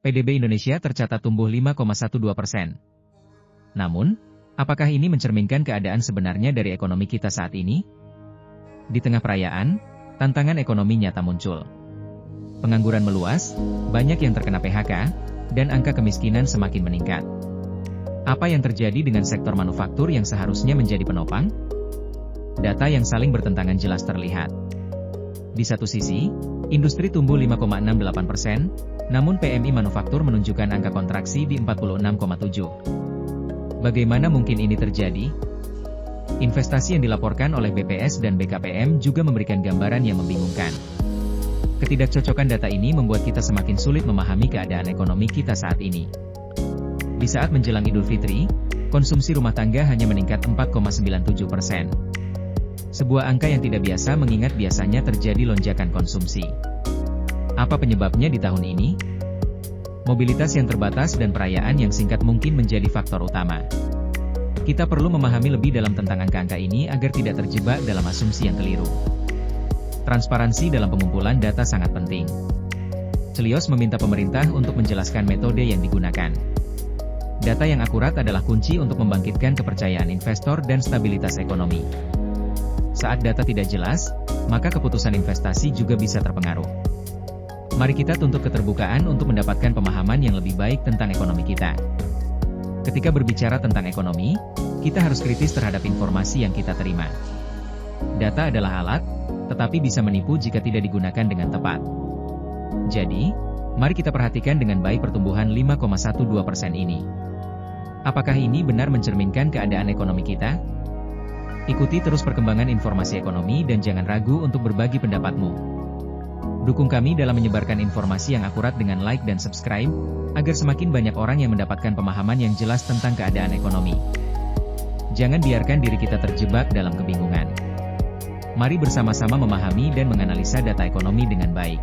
PDB Indonesia tercatat tumbuh 5,12%. Namun, apakah ini mencerminkan keadaan sebenarnya dari ekonomi kita saat ini? Di tengah perayaan, tantangan ekonomi nyata muncul. Pengangguran meluas, banyak yang terkena PHK, dan angka kemiskinan semakin meningkat. Apa yang terjadi dengan sektor manufaktur yang seharusnya menjadi penopang? Data yang saling bertentangan jelas terlihat. Di satu sisi, industri tumbuh 5,68%, namun PMI manufaktur menunjukkan angka kontraksi di 46,7. Bagaimana mungkin ini terjadi? Investasi yang dilaporkan oleh BPS dan BKPM juga memberikan gambaran yang membingungkan. Ketidakcocokan data ini membuat kita semakin sulit memahami keadaan ekonomi kita saat ini. Di saat menjelang Idul Fitri, konsumsi rumah tangga hanya meningkat 4,97%. Sebuah angka yang tidak biasa mengingat biasanya terjadi lonjakan konsumsi. Apa penyebabnya di tahun ini? Mobilitas yang terbatas dan perayaan yang singkat mungkin menjadi faktor utama. Kita perlu memahami lebih dalam tentang angka-angka ini agar tidak terjebak dalam asumsi yang keliru. Transparansi dalam pengumpulan data sangat penting. Celios meminta pemerintah untuk menjelaskan metode yang digunakan. Data yang akurat adalah kunci untuk membangkitkan kepercayaan investor dan stabilitas ekonomi. Saat data tidak jelas, maka keputusan investasi juga bisa terpengaruh. Mari kita tuntut keterbukaan untuk mendapatkan pemahaman yang lebih baik tentang ekonomi kita. Ketika berbicara tentang ekonomi, kita harus kritis terhadap informasi yang kita terima. Data adalah alat, tetapi bisa menipu jika tidak digunakan dengan tepat. Jadi, mari kita perhatikan dengan baik pertumbuhan 5,12% ini. Apakah ini benar mencerminkan keadaan ekonomi kita? Ikuti terus perkembangan informasi ekonomi dan jangan ragu untuk berbagi pendapatmu. Dukung kami dalam menyebarkan informasi yang akurat dengan like dan subscribe, agar semakin banyak orang yang mendapatkan pemahaman yang jelas tentang keadaan ekonomi. Jangan biarkan diri kita terjebak dalam kebingungan. Mari bersama-sama memahami dan menganalisa data ekonomi dengan baik.